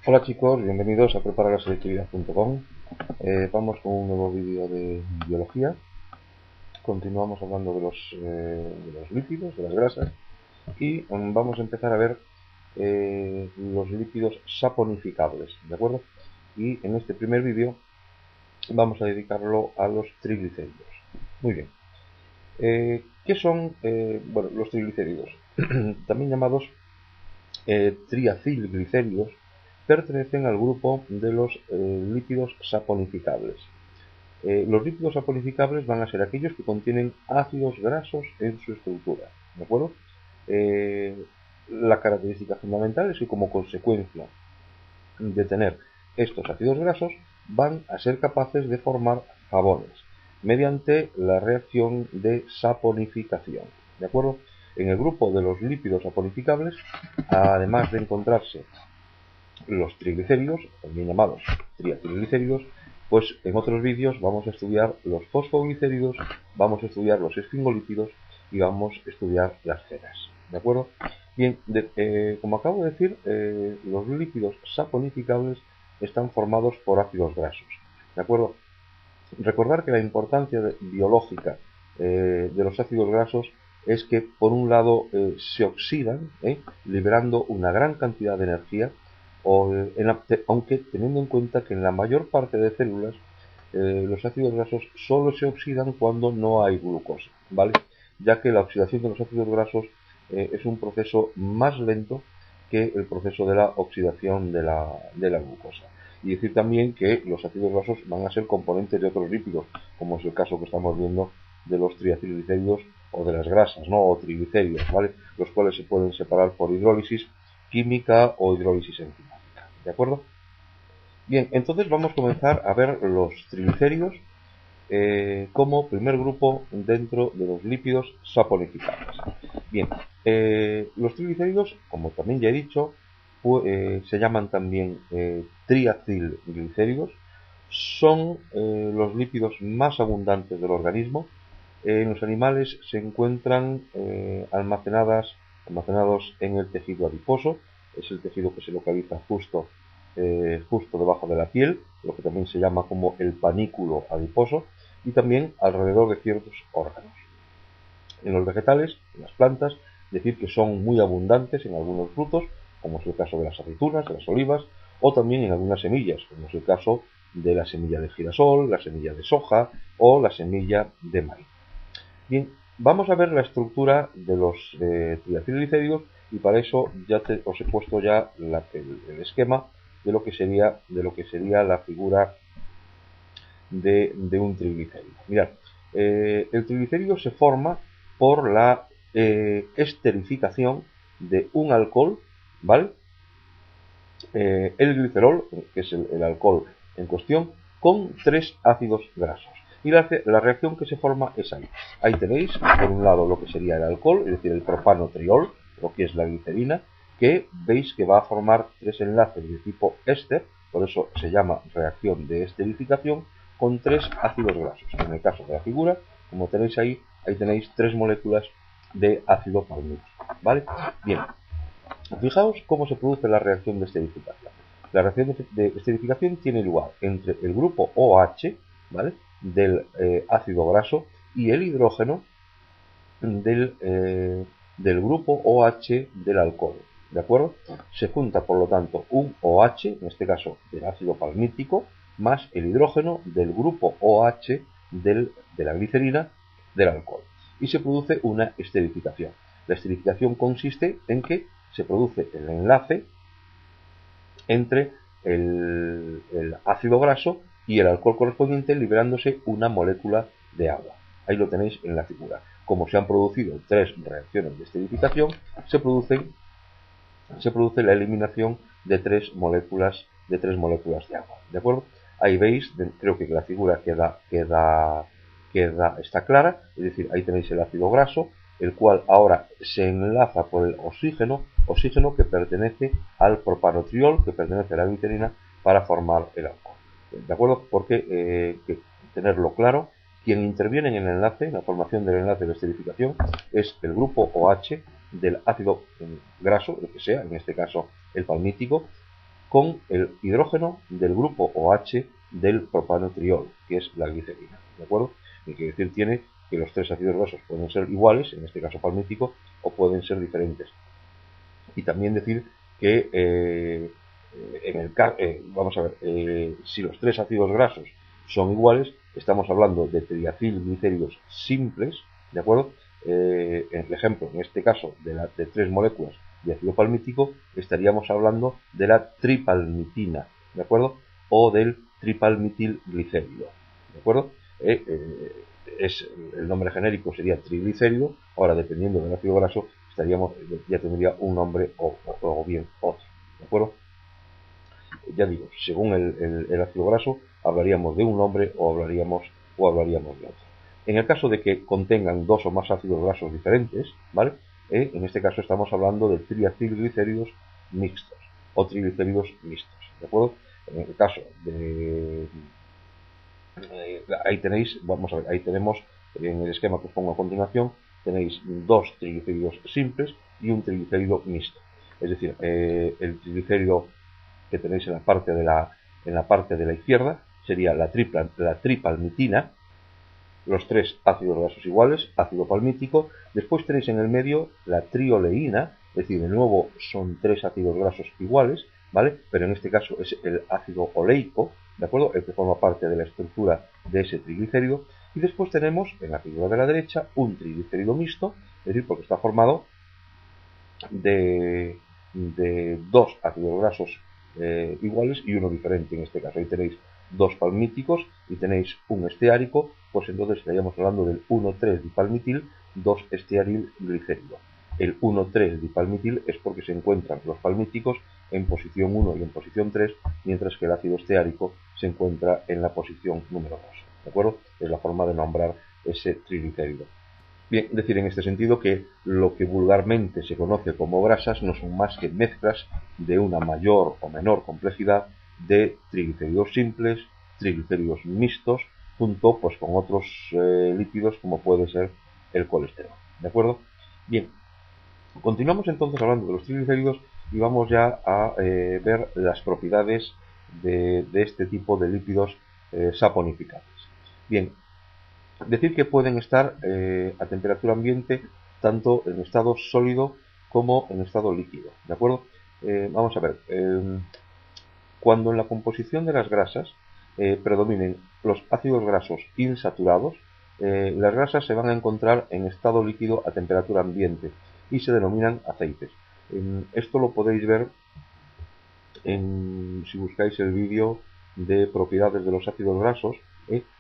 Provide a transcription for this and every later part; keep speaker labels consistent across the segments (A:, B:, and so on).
A: Hola chicos, bienvenidos a prepararlaselectividad.com. Vamos con un nuevo vídeo de biología. Continuamos hablando de los lípidos, de las grasas, y vamos a empezar a ver los lípidos saponificables, ¿de acuerdo? Y en este primer vídeo vamos a dedicarlo a los triglicéridos. Muy bien. ¿Qué son los triglicéridos? También llamados triacilglicéridos, pertenecen al grupo de los lípidos saponificables. Los lípidos saponificables van a ser aquellos que contienen ácidos grasos en su estructura, ¿de acuerdo? La característica fundamental es que, como consecuencia de tener estos ácidos grasos, van a ser capaces de formar jabones mediante la reacción de saponificación, ¿de acuerdo? En el grupo de los lípidos saponificables, además de encontrarse los triglicéridos, también llamados triacilglicéridos, pues en otros vídeos vamos a estudiar los fosfoglicéridos, vamos a estudiar los esfingolípidos y vamos a estudiar las ceras, ¿de acuerdo? Bien, como acabo de decir, los lípidos saponificables están formados por ácidos grasos, ¿de acuerdo? Recordar que la importancia biológica de los ácidos grasos es que, por un lado, se oxidan, liberando una gran cantidad de energía, aunque teniendo en cuenta que en la mayor parte de células los ácidos grasos solo se oxidan cuando no hay glucosa, ¿vale? Ya que la oxidación de los ácidos grasos es un proceso más lento que el proceso de la oxidación de la glucosa. Y decir también que los ácidos grasos van a ser componentes de otros lípidos, como es el caso que estamos viendo de los triacilglicéridos o de las grasas, ¿no? O triglicéridos, ¿vale? Los cuales se pueden separar por hidrólisis química o hidrólisis enzimática, ¿de acuerdo? Bien, entonces vamos a comenzar a ver los triglicéridos como primer grupo dentro de los lípidos saponificables. Bien, los triglicéridos, como también ya he dicho, se llaman también triacilglicéridos, son los lípidos más abundantes del organismo. En los animales se encuentran almacenados en el tejido adiposo, es el tejido que se localiza justo debajo de la piel, lo que también se llama como el panículo adiposo, y también alrededor de ciertos órganos. En los vegetales, en las plantas, decir que son muy abundantes en algunos frutos, como es el caso de las aceitunas, de las olivas, o también en algunas semillas, como es el caso de la semilla de girasol, la semilla de soja o la semilla de maíz. Bien, vamos a ver la estructura de los triacilglicéridos, y para eso ya os he puesto ya el esquema de lo que sería la figura de un triglicérido. Mirad, el triglicérido se forma por la esterificación de un alcohol, ¿vale? El glicerol, que es el alcohol en cuestión, con tres ácidos grasos. Y la reacción que se forma es ahí. Ahí tenéis, por un lado, lo que sería el alcohol, es decir, el propanotriol, lo que es la glicerina, que veis que va a formar tres enlaces de tipo éster, por eso se llama reacción de esterificación, con tres ácidos grasos. En el caso de la figura, como tenéis ahí tenéis tres moléculas de ácido palmítico, ¿vale? Bien, fijaos cómo se produce la reacción de esterificación. La reacción de esterificación tiene lugar entre el grupo OH, ¿vale?, del ácido graso, y el hidrógeno del grupo OH del alcohol, ¿de acuerdo? Se junta, por lo tanto, un OH, en este caso del ácido palmítico, más el hidrógeno del grupo OH de la glicerina del alcohol, y se produce una esterificación. La esterificación consiste en que se produce el enlace entre el ácido graso y el alcohol correspondiente, liberándose una molécula de agua. Ahí lo tenéis en la figura. Como se han producido tres reacciones de esterificación, se produce la eliminación de tres moléculas de agua. ¿De acuerdo? Ahí veis, creo que la figura está clara, es decir, ahí tenéis el ácido graso, el cual ahora se enlaza por el oxígeno que pertenece al propanotriol, que pertenece a la glicerina, para formar el alcohol. ¿De acuerdo? Porque que tenerlo claro, quien interviene en el enlace, en la formación del enlace de esterificación, es el grupo OH del ácido graso, el que sea, en este caso el palmítico, con el hidrógeno del grupo OH del propanotriol, que es la glicerina, ¿de acuerdo? Y quiere decir tiene que los tres ácidos grasos pueden ser iguales, en este caso palmítico, o pueden ser diferentes. Y también decir que vamos a ver, si los tres ácidos grasos son iguales, estamos hablando de triacilglicéridos simples, ¿de acuerdo? En el ejemplo, en este caso, de 3 moléculas de ácido palmítico, estaríamos hablando de la tripalmitina, ¿de acuerdo? O del tripalmitilglicérido, ¿de acuerdo? El nombre genérico sería triglicérido. Ahora, dependiendo del ácido graso, ya tendría un nombre o bien otro, ¿de acuerdo? Ya digo, según el ácido graso, hablaríamos de un nombre o hablaríamos de otro. En el caso de que contengan dos o más ácidos grasos diferentes, ¿vale? En este caso estamos hablando de triacilglicéridos mixtos o triglicéridos mixtos, ¿de acuerdo? En el caso de ahí tenéis, vamos a ver, ahí tenemos en el esquema que os pongo a continuación, tenéis dos triglicéridos simples y un triglicérido mixto. Es decir, el triglicérido que tenéis en la parte de la izquierda sería la tripalmitina, los tres ácidos grasos iguales, ácido palmítico. Después tenéis en el medio la trioleína, es decir, de nuevo son tres ácidos grasos iguales, ¿vale? Pero en este caso es el ácido oleico, ¿de acuerdo? El que forma parte de la estructura de ese triglicérido. Y después tenemos en la figura de la derecha un triglicérido mixto, es decir, porque está formado de dos ácidos grasos iguales y uno diferente en este caso. Ahí tenéis dos palmíticos y tenéis un esteárico, pues entonces estaríamos hablando del 1,3-dipalmitil, 2-estearilglicérido. El 1,3-dipalmitil es porque se encuentran los palmíticos en posición 1 y en posición 3, mientras que el ácido esteárico se encuentra en la posición número 2. ¿De acuerdo? Es la forma de nombrar ese triglicérido. Bien, decir en este sentido que lo que vulgarmente se conoce como grasas no son más que mezclas de una mayor o menor complejidad de triglicéridos simples, triglicéridos mixtos, junto pues con otros lípidos como puede ser el colesterol. ¿De acuerdo? Bien, continuamos entonces hablando de los triglicéridos y vamos ya a ver las propiedades de este tipo de lípidos saponificables. Bien, decir que pueden estar a temperatura ambiente tanto en estado sólido como en estado líquido, ¿de acuerdo? Vamos a ver, cuando en la composición de las grasas predominen los ácidos grasos insaturados, las grasas se van a encontrar en estado líquido a temperatura ambiente y se denominan aceites. Esto lo podéis ver si buscáis el vídeo de propiedades de los ácidos grasos.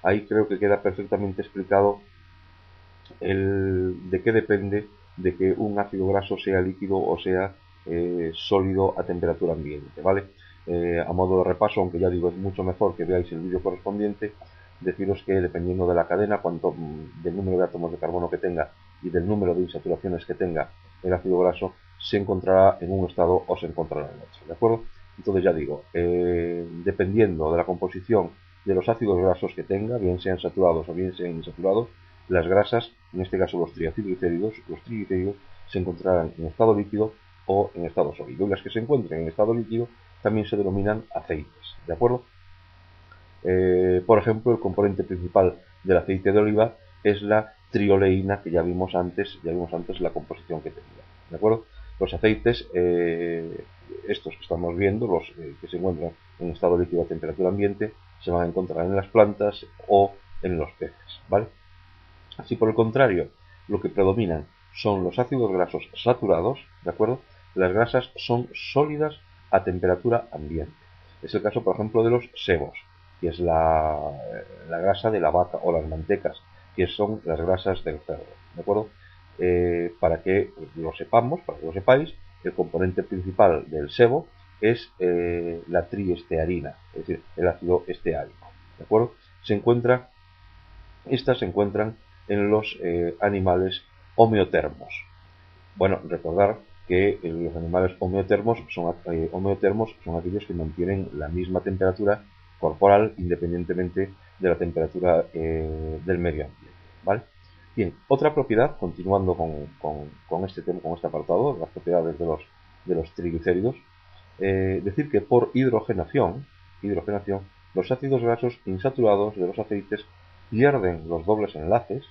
A: Ahí creo que queda perfectamente explicado de qué depende de que un ácido graso sea líquido o sea sólido a temperatura ambiente, ¿vale? A modo de repaso, aunque ya digo, es mucho mejor que veáis el vídeo correspondiente, deciros que dependiendo de la cadena, del número de átomos de carbono que tenga y del número de insaturaciones que tenga el ácido graso, se encontrará en un estado o se encontrará en otro, ¿de acuerdo? Entonces ya digo, dependiendo de la composición de los ácidos grasos que tenga, bien sean saturados o bien sean insaturados, las grasas, en este caso los triglicéridos, se encontrarán en estado líquido o en estado sólido. Y las que se encuentren en estado líquido también se denominan aceites, ¿de acuerdo? Por ejemplo, el componente principal del aceite de oliva es la trioleína, que ya vimos antes la composición que tenía, ¿de acuerdo? Los aceites, estos que estamos viendo, los que se encuentran en estado líquido a temperatura ambiente, se van a encontrar en las plantas o en los peces, ¿vale? Si por el contrario lo que predominan son los ácidos grasos saturados, ¿de acuerdo? Las grasas son sólidas a temperatura ambiente. Es el caso, por ejemplo, de los sebos, que es la grasa de la vaca, o las mantecas, que son las grasas del cerdo, ¿de acuerdo? Para que lo sepamos, para que lo sepáis, el componente principal del sebo es la triestearina, es decir, el ácido esteárico, ¿de acuerdo? Estas se encuentran en los animales homeotermos. Bueno, recordar que los animales homeotermos son aquellos que mantienen la misma temperatura corporal independientemente de la temperatura del medio ambiente, ¿vale? Bien, otra propiedad, continuando con este tema, con este apartado, las propiedades de los triglicéridos, decir que por hidrogenación, los ácidos grasos insaturados de los aceites pierden los dobles enlaces,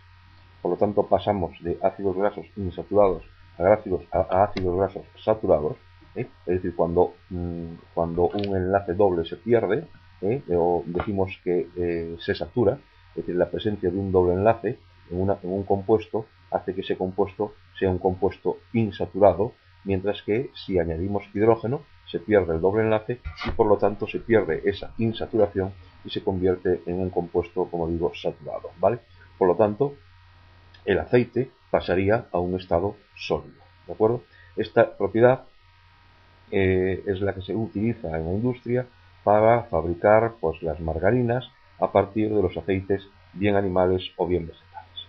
A: por lo tanto pasamos de ácidos grasos insaturados a ácidos grasos saturados, es decir, cuando un enlace doble se pierde, o decimos que se satura, es decir, la presencia de un doble enlace en un compuesto hace que ese compuesto sea un compuesto insaturado, mientras que si añadimos hidrógeno se pierde el doble enlace y por lo tanto se pierde esa insaturación y se convierte en un compuesto, como digo, saturado, ¿vale? Por lo tanto, el aceite pasaría a un estado sólido, ¿de acuerdo? Esta propiedad es la que se utiliza en la industria para fabricar pues, las margarinas a partir de los aceites bien animales o bien vegetales.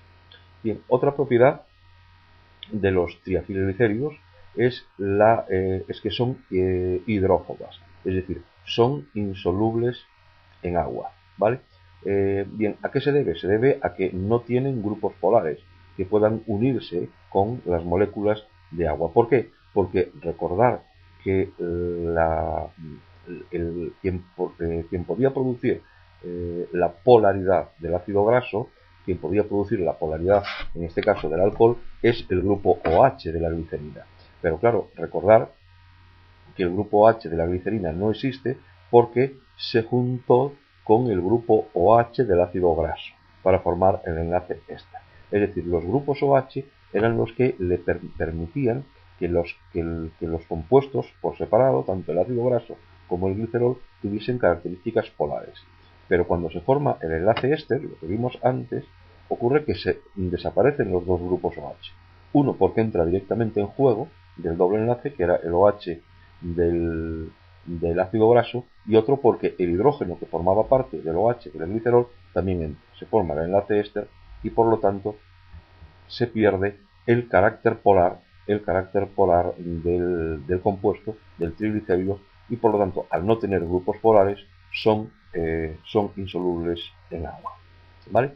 A: Bien, otra propiedad de los triacilglicéridos es que son hidrófobas, es decir, son insolubles en agua, ¿vale? Bien, ¿a qué se debe? Se debe a que no tienen grupos polares que puedan unirse con las moléculas de agua. ¿Por qué? Porque recordar que quien podía producir la polaridad del ácido graso, quien podía producir la polaridad, en este caso del alcohol, es el grupo OH de la glicerina. Pero claro, recordar que el grupo OH de la glicerina no existe porque se juntó con el grupo OH del ácido graso para formar el enlace éster. Es decir, los grupos OH eran los que le permitían que los compuestos por separado, tanto el ácido graso como el glicerol, tuviesen características polares. Pero cuando se forma el enlace éster, lo que vimos antes, ocurre que se desaparecen los dos grupos OH. Uno porque entra directamente en juego del doble enlace, que era el OH del ácido graso, y otro porque el hidrógeno que formaba parte del OH del glicerol también entra. Se forma el enlace éster y por lo tanto se pierde el carácter polar del compuesto, del triglicérido, y por lo tanto al no tener grupos polares son insolubles en agua, ¿vale?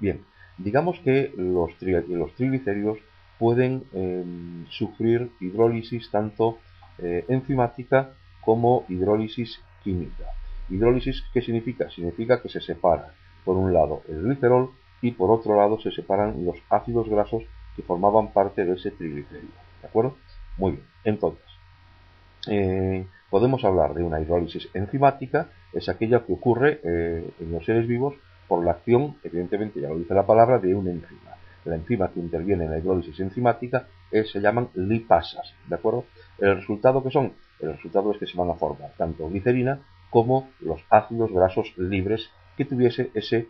A: Bien, digamos que los triglicéridos pueden sufrir hidrólisis tanto enzimática como hidrólisis química. ¿Hidrólisis qué significa? Significa que se separa, por un lado, el glicerol y por otro lado se separan los ácidos grasos que formaban parte de ese triglicérido. ¿De acuerdo? Muy bien. Entonces, podemos hablar de una hidrólisis enzimática, es aquella que ocurre en los seres vivos por la acción, evidentemente ya lo dice la palabra, de una enzima. La enzima que interviene en la hidrólisis enzimática se llaman lipasas, ¿de acuerdo? ¿El resultado qué son? El resultado es que se van a formar tanto glicerina como los ácidos grasos libres que tuviese ese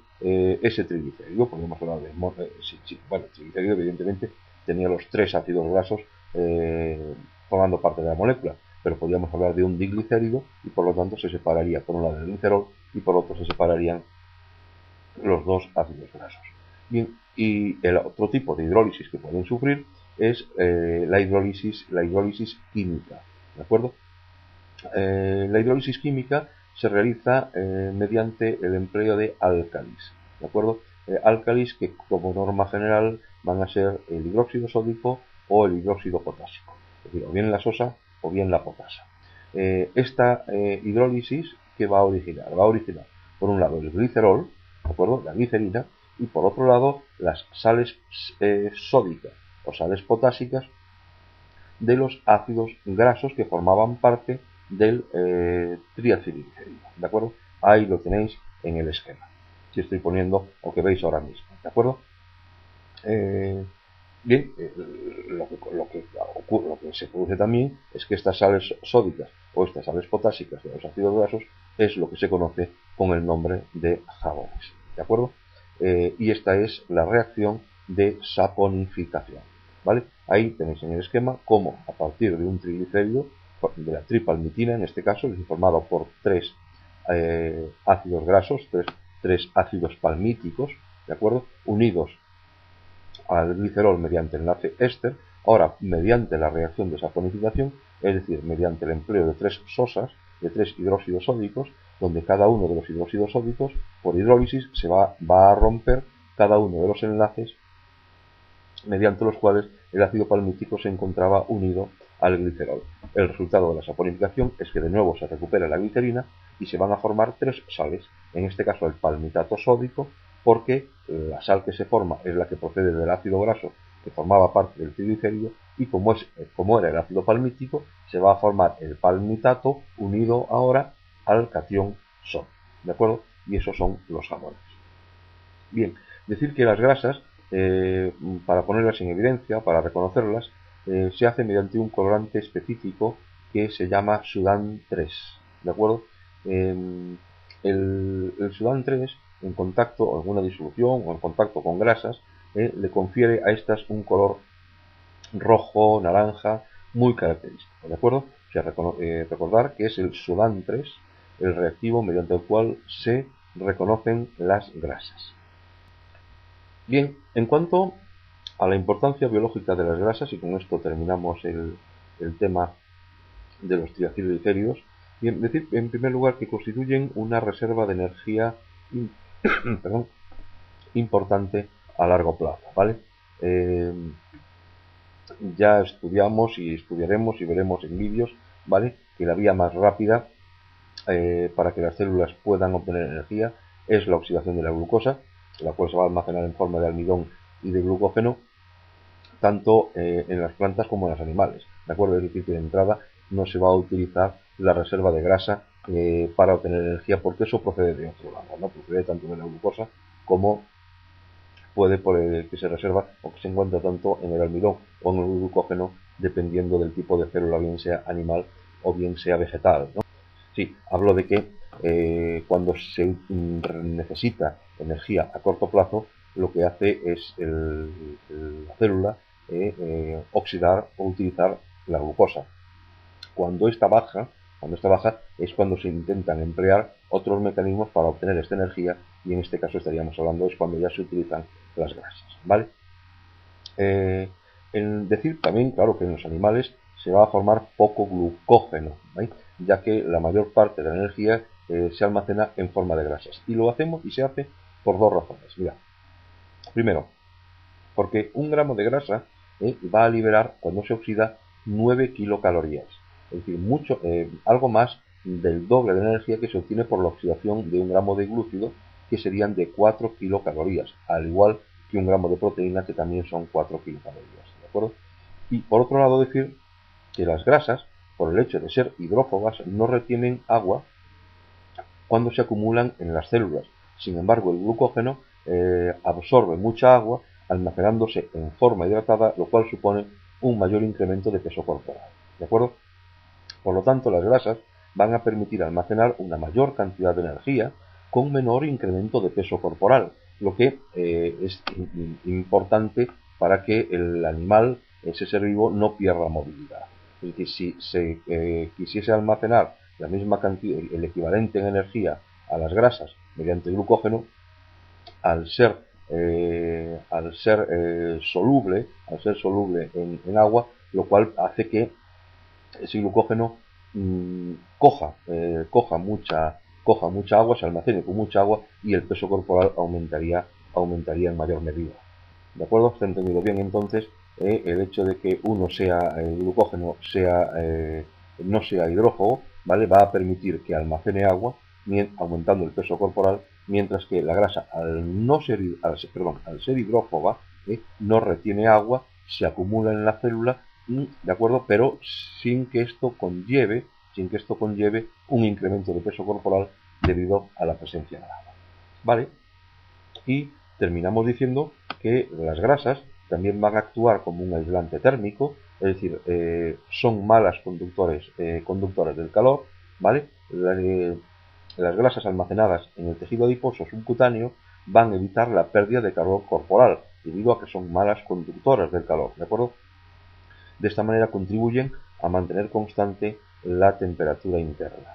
A: triglicérido. Podemos hablar de, bueno, el triglicérido evidentemente tenía los tres ácidos grasos formando parte de la molécula, pero podríamos hablar de un diglicérido y por lo tanto se separaría por un lado el glicerol y por otro se separarían los dos ácidos grasos. Bien, y el otro tipo de hidrólisis que pueden sufrir es la hidrólisis química, ¿de acuerdo? La hidrólisis química se realiza mediante el empleo de álcalis, ¿de acuerdo? Álcalis que como norma general van a ser el hidróxido sódico o el hidróxido potásico, es decir, o bien la sosa o bien la potasa. Esta hidrólisis, ¿qué va a originar? Va a originar, por un lado, el glicerol, ¿de acuerdo?, la glicerina, y por otro lado, las sales sódicas o sales potásicas de los ácidos grasos que formaban parte del triacilglicérido, ¿de acuerdo? Ahí lo tenéis en el esquema, que estoy poniendo o que veis ahora mismo, ¿de acuerdo? Bien, lo que se produce también es que estas sales sódicas o estas sales potásicas de los ácidos grasos es lo que se conoce con el nombre de jabones, ¿de acuerdo? Y esta es la reacción de saponificación, ¿vale? Ahí tenéis en el esquema cómo a partir de un triglicérido, de la tripalmitina en este caso, es formado por tres ácidos grasos, tres ácidos palmíticos, ¿de acuerdo?, unidos al glicerol mediante enlace éster, ahora mediante la reacción de saponificación, es decir, mediante el empleo de tres sosas, de tres hidróxidos sódicos, donde cada uno de los hidróxidos sódicos, por hidrólisis, se va a romper cada uno de los enlaces mediante los cuales el ácido palmítico se encontraba unido al glicerol. El resultado de la saponificación es que de nuevo se recupera la glicerina y se van a formar 3 sales, en este caso el palmitato sódico, porque la sal que se forma es la que procede del ácido graso que formaba parte del triglicérido, y como era el ácido palmítico, se va a formar el palmitato unido ahora al catión sodio, ¿de acuerdo? Y esos son los jabones. Bien, decir que las grasas, para ponerlas en evidencia, para reconocerlas, se hace mediante un colorante específico que se llama Sudán 3, ¿de acuerdo? El Sudán 3, en contacto o alguna disolución o en contacto con grasas, le confiere a estas un color rojo, naranja, muy característico, ¿de acuerdo? O sea, recordar que es el Sudán 3 el reactivo mediante el cual se reconocen las grasas. Bien, en cuanto a la importancia biológica de las grasas, y con esto terminamos el tema de los triacilglicéridos, bien, decir en primer lugar que constituyen una reserva de energía importante a largo plazo, ¿vale? Ya estudiamos y estudiaremos y veremos en vídeos, ¿vale?, que la vía más rápida para que las células puedan obtener energía es la oxidación de la glucosa, la cual se va a almacenar en forma de almidón y de glucógeno, tanto en las plantas como en los animales, ¿de acuerdo? Es decir, que de entrada no se va a utilizar la reserva de grasa para obtener energía, porque eso procede de otro lado, ¿no? Procede tanto de la glucosa como puede por el que se reserva o que se encuentra tanto en el almidón o en el glucógeno, dependiendo del tipo de célula, bien sea animal o bien sea vegetal, ¿no? Sí, hablo de que cuando se necesita energía a corto plazo, lo que hace es la célula oxidar o utilizar la glucosa. Cuando esta baja es cuando se intentan emplear otros mecanismos para obtener esta energía, y en este caso estaríamos hablando es cuando ya se utilizan las grasas, ¿vale? En decir también, claro, que en los animales se va a formar poco glucógeno, ¿vale?, ya que la mayor parte de la energía se almacena en forma de grasas. Y lo hacemos y se hace por dos razones. Mira, primero, porque 1 gramo de grasa va a liberar, cuando se oxida, 9 kilocalorías. Es decir, algo más del doble de energía que se obtiene por la oxidación de 1 gramo de glúcido, que serían de 4 kilocalorías, al igual que 1 gramo de proteína, que también son 4 kilocalorías, ¿de acuerdo? Y por otro lado, decir que las grasas, por el hecho de ser hidrófobas, no retienen agua cuando se acumulan en las células. Sin embargo, el glucógeno absorbe mucha agua, almacenándose en forma hidratada, lo cual supone un mayor incremento de peso corporal, ¿de acuerdo? Por lo tanto, las grasas van a permitir almacenar una mayor cantidad de energía con menor incremento de peso corporal, lo que es importante para que el animal, ese ser vivo, no pierda movilidad. Es decir, si se quisiese almacenar la misma cantidad, el equivalente en energía a las grasas mediante glucógeno, al ser soluble en agua, lo cual hace que ese glucógeno coja mucha agua, se almacene con mucha agua, y el peso corporal aumentaría en mayor medida. ¿De acuerdo? ¿Está entendido bien? Entonces, el hecho de que el glucógeno no sea hidrófobo, ¿vale?, va a permitir que almacene agua, aumentando el peso corporal, mientras que la grasa, al ser hidrófoba, no retiene agua, se acumula en la célula, ¿de acuerdo?, pero sin que esto conlleve un incremento de peso corporal debido a la presencia de agua, ¿vale? Y terminamos diciendo que las grasas también van a actuar como un aislante térmico, es decir, son malas conductoras del calor, ¿vale? Las grasas almacenadas en el tejido adiposo subcutáneo van a evitar la pérdida de calor corporal, debido a que son malas conductoras del calor, ¿de acuerdo? De esta manera contribuyen a mantener constante la temperatura interna.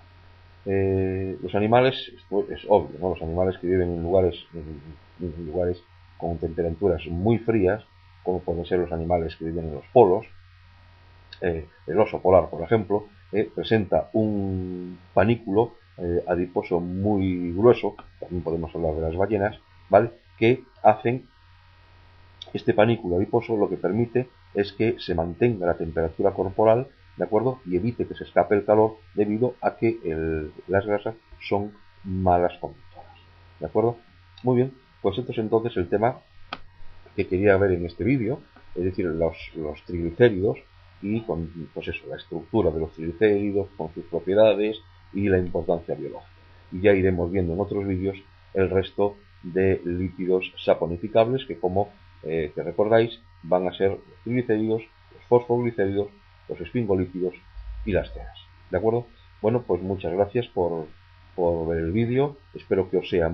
A: Los animales, esto es obvio, ¿no? Los animales que viven en lugares con temperaturas muy frías, como pueden ser los animales que viven en los polos, el oso polar, por ejemplo, presenta un panículo adiposo muy grueso, también podemos hablar de las ballenas, ¿vale?, que hacen este panículo adiposo, lo que permite es que se mantenga la temperatura corporal, ¿de acuerdo? Y evite que se escape el calor debido a que las grasas son malas conductoras, ¿de acuerdo? Muy bien, pues esto es entonces el tema que quería ver en este vídeo, es decir, los triglicéridos y con, pues eso, la estructura de los triglicéridos, con sus propiedades y la importancia biológica. Y ya iremos viendo en otros vídeos el resto de lípidos saponificables que, como que recordáis, van a ser los triglicéridos, los fosfoglicéridos, los esfingolípidos y las ceras. ¿De acuerdo? Bueno, pues muchas gracias por ver el vídeo, espero que os sea